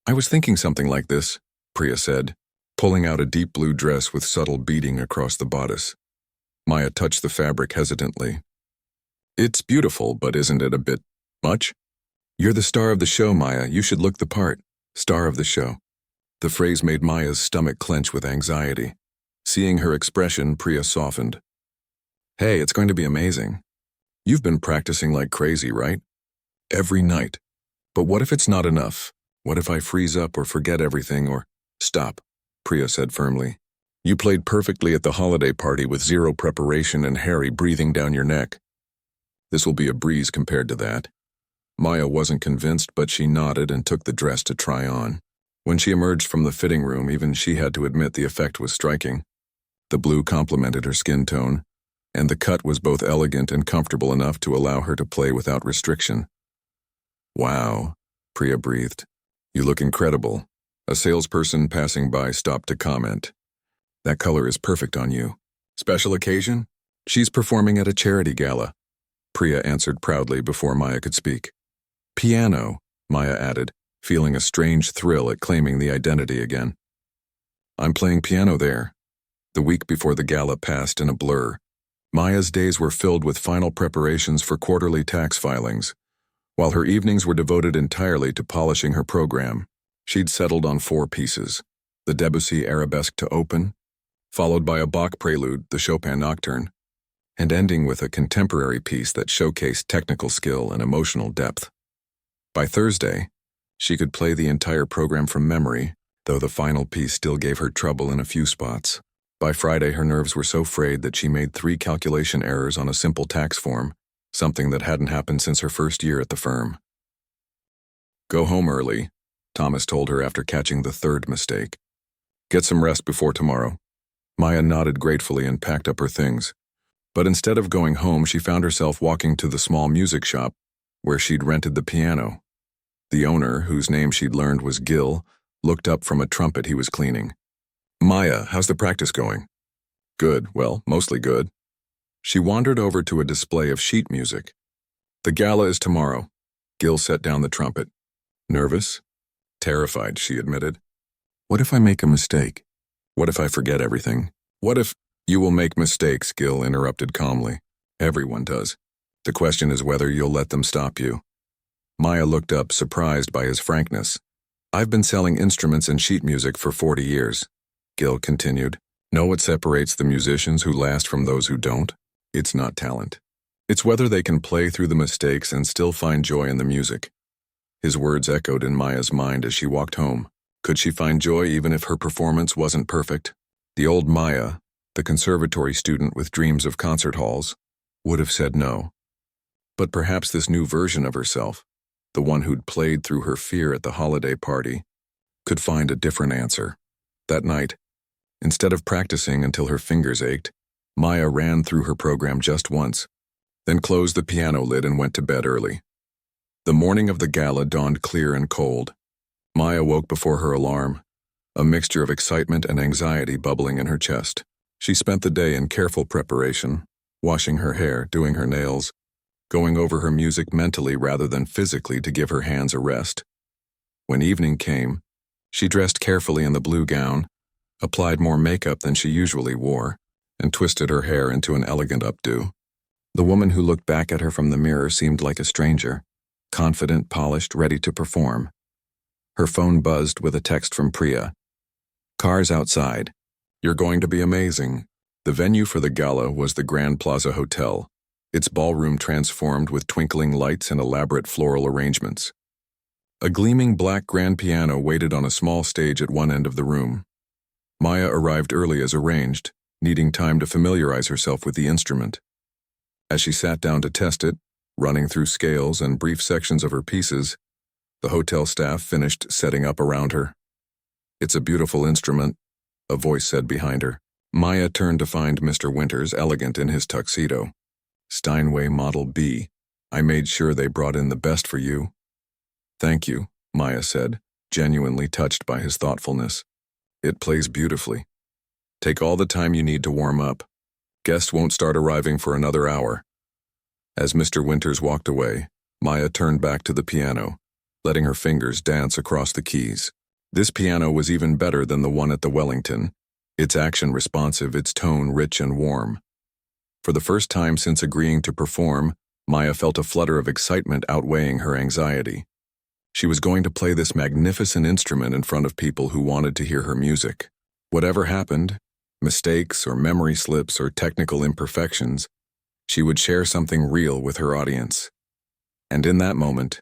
"I was thinking something like this," Priya said, pulling out a deep blue dress with subtle beading across the bodice. Maya touched the fabric hesitantly. "It's beautiful, but isn't it a bit much?" "You're the star of the show, Maya. You should look the part." Star of the show. The phrase made Maya's stomach clench with anxiety. Seeing her expression, Priya softened. "Hey, it's going to be amazing. You've been practicing like crazy, right? Every night. But what if it's not enough? What if I freeze up or forget everything or—" "Stop," Priya said firmly. "You played perfectly at the holiday party with zero preparation and Harry breathing down your neck. This will be a breeze compared to that." Maya wasn't convinced, but she nodded and took the dress to try on. When she emerged from the fitting room, even she had to admit the effect was striking. The blue complemented her skin tone, and the cut was both elegant and comfortable enough to allow her to play without restriction. "Wow," Priya breathed. "You look incredible." A salesperson passing by stopped to comment. "That color is perfect on you." "Special occasion?" "She's performing at a charity gala," Priya answered proudly before Maya could speak. "Piano," Maya added, feeling a strange thrill at claiming the identity again. "I'm playing piano there." The week before the gala passed in a blur. Maya's days were filled with final preparations for quarterly tax filings, while her evenings were devoted entirely to polishing her program. She'd settled on 4 pieces: the Debussy Arabesque to open, followed by a Bach prelude, the Chopin Nocturne, and ending with a contemporary piece that showcased technical skill and emotional depth. By Thursday, she could play the entire program from memory, though the final piece still gave her trouble in a few spots. By Friday, her nerves were so frayed that she made 3 calculation errors on a simple tax form, something that hadn't happened since her first year at the firm. "Go home early," Thomas told her after catching the 3rd mistake. "Get some rest before tomorrow." Maya nodded gratefully and packed up her things. But instead of going home, she found herself walking to the small music shop where she'd rented the piano. The owner, whose name she'd learned was Gil, looked up from a trumpet he was cleaning. "Maya, how's the practice going?" "Good, well, mostly good." She wandered over to a display of sheet music. "The gala is tomorrow." Gil set down the trumpet. "Nervous?" "Terrified," she admitted. "What if I make a mistake? What if I forget everything? What if—" "You will make mistakes," Gil interrupted calmly. "Everyone does. The question is whether you'll let them stop you." Maya looked up, surprised by his frankness. "I've been selling instruments and sheet music for 40 years. Gil continued. "Know what separates the musicians who last from those who don't? It's not talent. It's whether they can play through the mistakes and still find joy in the music." His words echoed in Maya's mind as she walked home. Could she find joy even if her performance wasn't perfect? The old Maya, the conservatory student with dreams of concert halls, would have said no. But perhaps this new version of herself, the one who'd played through her fear at the holiday party, could find a different answer. That night, instead of practicing until her fingers ached, Maya ran through her program just once, then closed the piano lid and went to bed early. The morning of the gala dawned clear and cold. Maya woke before her alarm, a mixture of excitement and anxiety bubbling in her chest. She spent the day in careful preparation, washing her hair, doing her nails, going over her music mentally rather than physically to give her hands a rest. When evening came, she dressed carefully in the blue gown, applied more makeup than she usually wore, and twisted her hair into an elegant updo. The woman who looked back at her from the mirror seemed like a stranger, confident, polished, ready to perform. Her phone buzzed with a text from Priya. "Cars outside. You're going to be amazing." The venue for the gala was the Grand Plaza Hotel, its ballroom transformed with twinkling lights and elaborate floral arrangements. A gleaming black grand piano waited on a small stage at one end of the room. Maya arrived early as arranged, needing time to familiarize herself with the instrument. As she sat down to test it, running through scales and brief sections of her pieces, the hotel staff finished setting up around her. "It's a beautiful instrument," a voice said behind her. Maya turned to find Mr. Winters elegant in his tuxedo. "Steinway Model B. I made sure they brought in the best for you." "Thank you," Maya said, genuinely touched by his thoughtfulness. "It plays beautifully. Take all the time you need to warm up. Guests won't start arriving for another hour." As Mr. Winters walked away, Maya turned back to the piano, letting her fingers dance across the keys. This piano was even better than the one at the Wellington, its action responsive, its tone rich and warm. For the first time since agreeing to perform, Maya felt a flutter of excitement outweighing her anxiety. She was going to play this magnificent instrument in front of people who wanted to hear her music. Whatever happened, mistakes or memory slips or technical imperfections, she would share something real with her audience. And in that moment,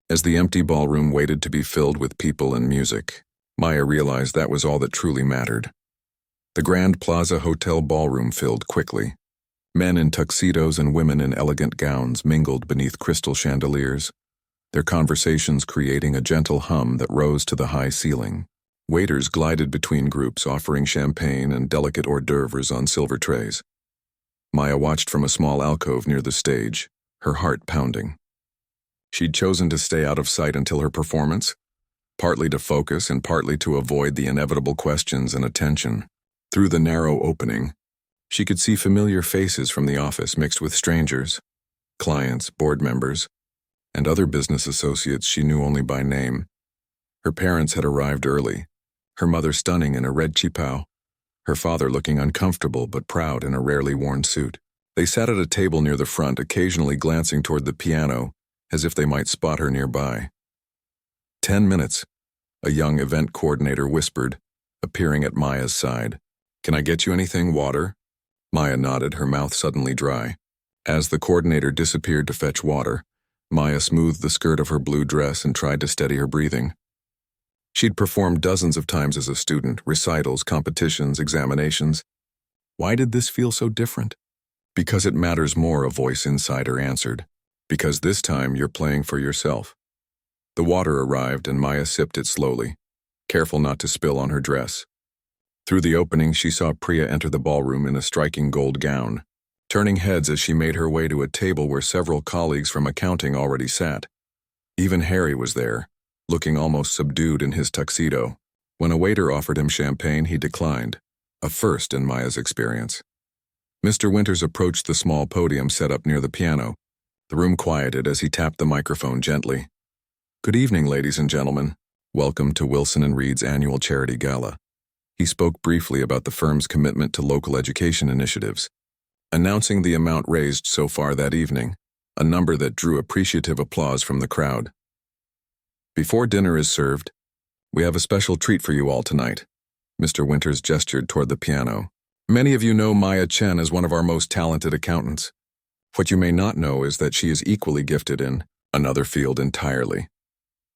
as the empty ballroom waited to be filled with people and music, Maya realized that was all that truly mattered. The Grand Plaza Hotel ballroom filled quickly. Men in tuxedos and women in elegant gowns mingled beneath crystal chandeliers, their conversations creating a gentle hum that rose to the high ceiling. Waiters glided between groups, offering champagne and delicate hors d'oeuvres on silver trays. Maya watched from a small alcove near the stage, her heart pounding. She'd chosen to stay out of sight until her performance, partly to focus and partly to avoid the inevitable questions and attention. Through the narrow opening, she could see familiar faces from the office mixed with strangers, clients, board members, and other business associates she knew only by name. Her parents had arrived early, her mother stunning in a red chipao, her father looking uncomfortable but proud in a rarely worn suit. They sat at a table near the front, occasionally glancing toward the piano, as if they might spot her nearby. 10 minutes, a young event coordinator whispered, appearing at Maya's side. "Can I get you anything, water?" Maya nodded, her mouth suddenly dry. As the coordinator disappeared to fetch water, Maya smoothed the skirt of her blue dress and tried to steady her breathing. She'd performed dozens of times as a student, recitals, competitions, examinations. Why did this feel so different? Because it matters more, a voice inside her answered. Because this time you're playing for yourself. The water arrived and Maya sipped it slowly, careful not to spill on her dress. Through the opening, she saw Priya enter the ballroom in a striking gold gown, turning heads as she made her way to a table where several colleagues from accounting already sat. Even Harry was there, looking almost subdued in his tuxedo. When a waiter offered him champagne, he declined, a first in Maya's experience. Mr. Winters approached the small podium set up near the piano. The room quieted as he tapped the microphone gently. "Good evening, ladies and gentlemen. Welcome to Wilson & Reed's annual charity gala." He spoke briefly about the firm's commitment to local education initiatives, announcing the amount raised so far that evening, a number that drew appreciative applause from the crowd. "Before dinner is served, we have a special treat for you all tonight." Mr. Winters gestured toward the piano. "Many of you know Maya Chen as one of our most talented accountants. What you may not know is that she is equally gifted in another field entirely."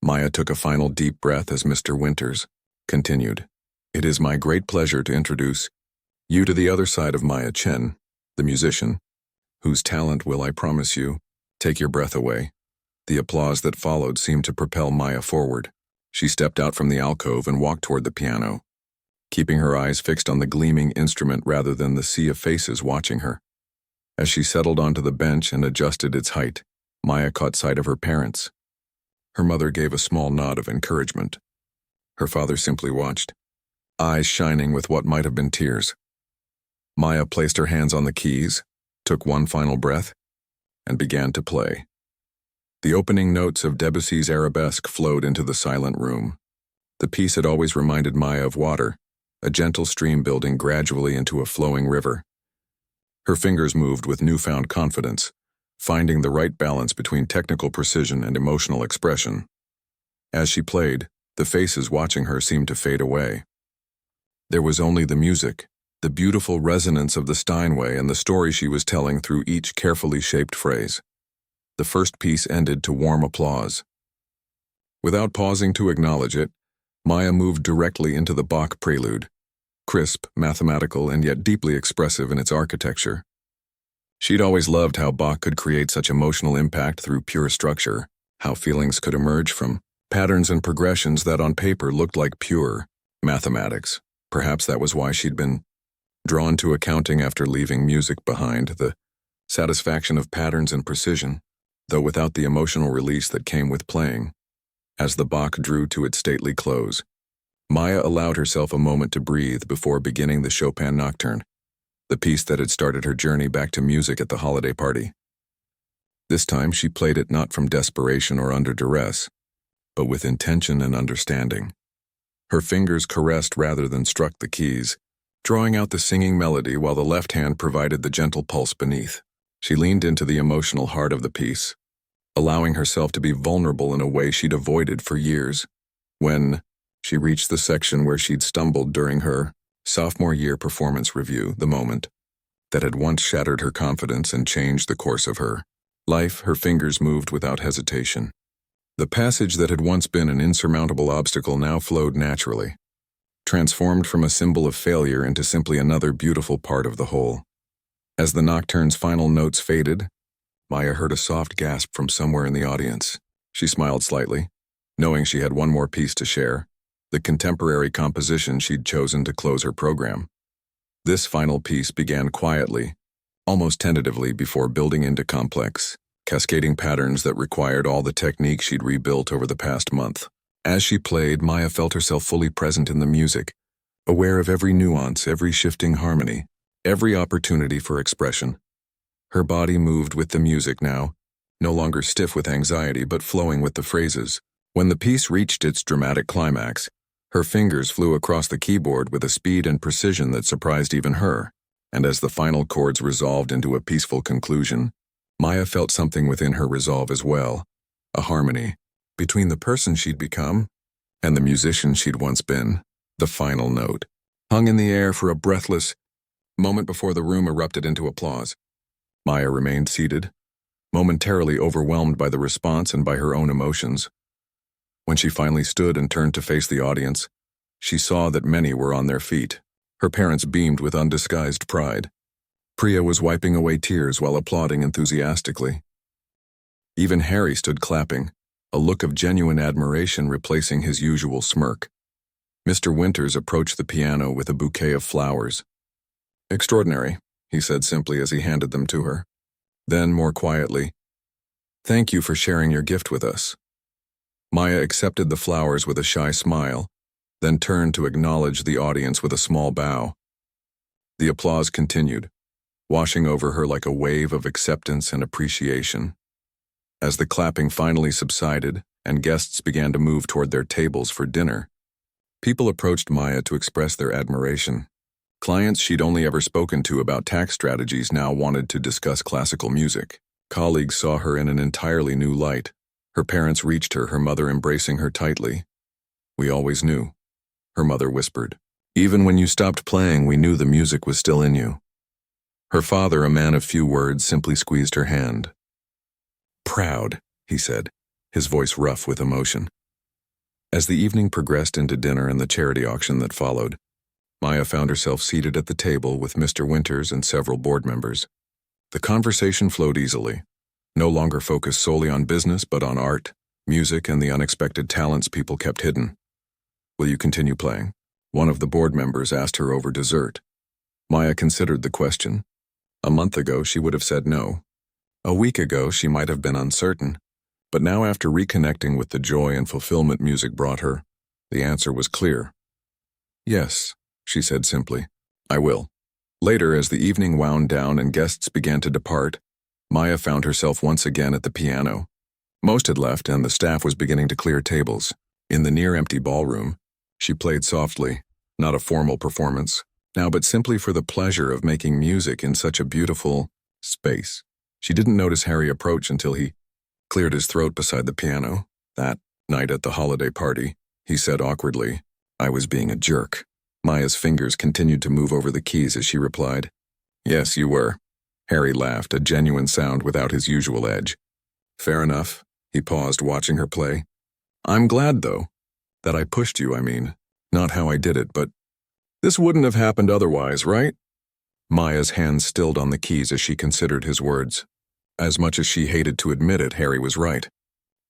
Maya took a final deep breath as Mr. Winters continued. "It is my great pleasure to introduce you to the other side of Maya Chen, the musician, whose talent will, I promise you, take your breath away." The applause that followed seemed to propel Maya forward. She stepped out from the alcove and walked toward the piano, keeping her eyes fixed on the gleaming instrument rather than the sea of faces watching her. As she settled onto the bench and adjusted its height, Maya caught sight of her parents. Her mother gave a small nod of encouragement. Her father simply watched, eyes shining with what might have been tears. Maya placed her hands on the keys, took one final breath, and began to play. The opening notes of Debussy's arabesque flowed into the silent room. The piece had always reminded Maya of water, a gentle stream building gradually into a flowing river. Her fingers moved with newfound confidence, finding the right balance between technical precision and emotional expression. As she played, the faces watching her seemed to fade away. There was only the music, the beautiful resonance of the Steinway and the story she was telling through each carefully shaped phrase. The first piece ended to warm applause. Without pausing to acknowledge it, Maya moved directly into the Bach prelude, crisp, mathematical, and yet deeply expressive in its architecture. She'd always loved how Bach could create such emotional impact through pure structure, how feelings could emerge from patterns and progressions that on paper looked like pure mathematics. Perhaps that was why she'd been drawn to accounting after leaving music behind, the satisfaction of patterns and precision, though without the emotional release that came with playing. As the Bach drew to its stately close, Maya allowed herself a moment to breathe before beginning the Chopin Nocturne, the piece that had started her journey back to music at the holiday party. This time she played it not from desperation or under duress, but with intention and understanding. Her fingers caressed rather than struck the keys, drawing out the singing melody while the left hand provided the gentle pulse beneath. She leaned into the emotional heart of the piece, allowing herself to be vulnerable in a way she'd avoided for years. When she reached the section where she'd stumbled during her sophomore year performance review, the moment that had once shattered her confidence and changed the course of her life, her fingers moved without hesitation. The passage that had once been an insurmountable obstacle now flowed naturally, transformed from a symbol of failure into simply another beautiful part of the whole. As the nocturne's final notes faded, Maya heard a soft gasp from somewhere in the audience. She smiled slightly, knowing she had one more piece to share, the contemporary composition she'd chosen to close her program. This final piece began quietly, almost tentatively before building into complex, cascading patterns that required all the technique she'd rebuilt over the past month. As she played, Maya felt herself fully present in the music, aware of every nuance, every shifting harmony, every opportunity for expression. Her body moved with the music now, no longer stiff with anxiety but flowing with the phrases. When the piece reached its dramatic climax, her fingers flew across the keyboard with a speed and precision that surprised even her, and as the final chords resolved into a peaceful conclusion, Maya felt something within her resolve as well, a harmony between the person she'd become and the musician she'd once been. The final note hung in the air for a breathless moment before the room erupted into applause. Maya remained seated, momentarily overwhelmed by the response and by her own emotions. When she finally stood and turned to face the audience, she saw that many were on their feet. Her parents beamed with undisguised pride. Priya was wiping away tears while applauding enthusiastically. Even Harry stood clapping, a look of genuine admiration replacing his usual smirk. Mr. Winters approached the piano with a bouquet of flowers. "Extraordinary," he said simply as he handed them to her. Then, more quietly, "Thank you for sharing your gift with us." Maya accepted the flowers with a shy smile, then turned to acknowledge the audience with a small bow. The applause continued, washing over her like a wave of acceptance and appreciation. As the clapping finally subsided and guests began to move toward their tables for dinner, people approached Maya to express their admiration. Clients she'd only ever spoken to about tax strategies now wanted to discuss classical music. Colleagues saw her in an entirely new light. Her parents reached her mother embracing her tightly. "We always knew," her mother whispered. "Even when you stopped playing, we knew the music was still in you." Her father, a man of few words, simply squeezed her hand. "Proud," he said, his voice rough with emotion. As the evening progressed into dinner and the charity auction that followed, Maya found herself seated at the table with Mr. Winters and several board members. The conversation flowed easily, no longer focused solely on business but on art, music, and the unexpected talents people kept hidden. "Will you continue playing?" one of the board members asked her over dessert. Maya considered the question. A month ago, she would have said no. A week ago, she might have been uncertain. But now, after reconnecting with the joy and fulfillment music brought her, the answer was clear. "Yes," she said simply, "I will." Later, as the evening wound down and guests began to depart, Maya found herself once again at the piano. Most had left, and the staff was beginning to clear tables. In the near-empty ballroom, she played softly, not a formal performance, now but simply for the pleasure of making music in such a beautiful space. She didn't notice Harry approach until he cleared his throat beside the piano. "That night at the holiday party," he said awkwardly, "I was being a jerk." Maya's fingers continued to move over the keys as she replied, "Yes, you were." Harry laughed, a genuine sound without his usual edge. "Fair enough." He paused, watching her play. "I'm glad, though, that I pushed you, I mean. Not how I did it, but this wouldn't have happened otherwise, right?" Maya's hands stilled on the keys as she considered his words. As much as she hated to admit it, Harry was right.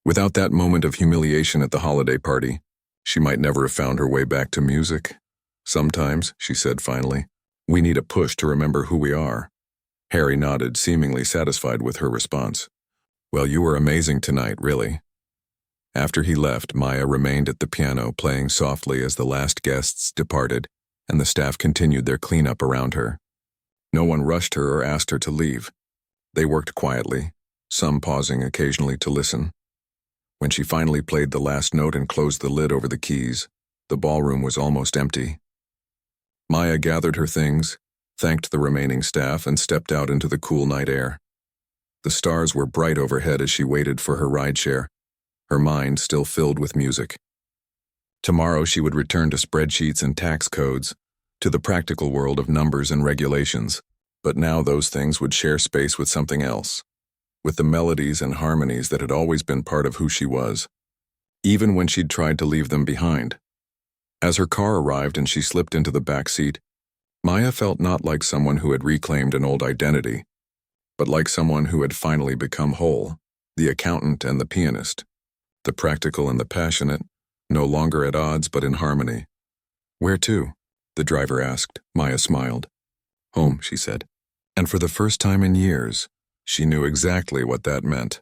Without that moment of humiliation at the holiday party, she might never have found her way back to music. "Sometimes," she said finally, "we need a push to remember who we are." Harry nodded, seemingly satisfied with her response. "Well, you were amazing tonight, really." After he left, Maya remained at the piano, playing softly as the last guests departed, and the staff continued their cleanup around her. No one rushed her or asked her to leave. They worked quietly, some pausing occasionally to listen. When she finally played the last note and closed the lid over the keys, the ballroom was almost empty. Maya gathered her things, thanked the remaining staff, and stepped out into the cool night air. The stars were bright overhead as she waited for her rideshare, her mind still filled with music. Tomorrow she would return to spreadsheets and tax codes, to the practical world of numbers and regulations, but now those things would share space with something else, with the melodies and harmonies that had always been part of who she was, even when she'd tried to leave them behind. As her car arrived and she slipped into the back seat, Maya felt not like someone who had reclaimed an old identity, but like someone who had finally become whole, the accountant and the pianist, the practical and the passionate, no longer at odds but in harmony. "Where to?" the driver asked. Maya smiled. "Home," she said. And for the first time in years, she knew exactly what that meant.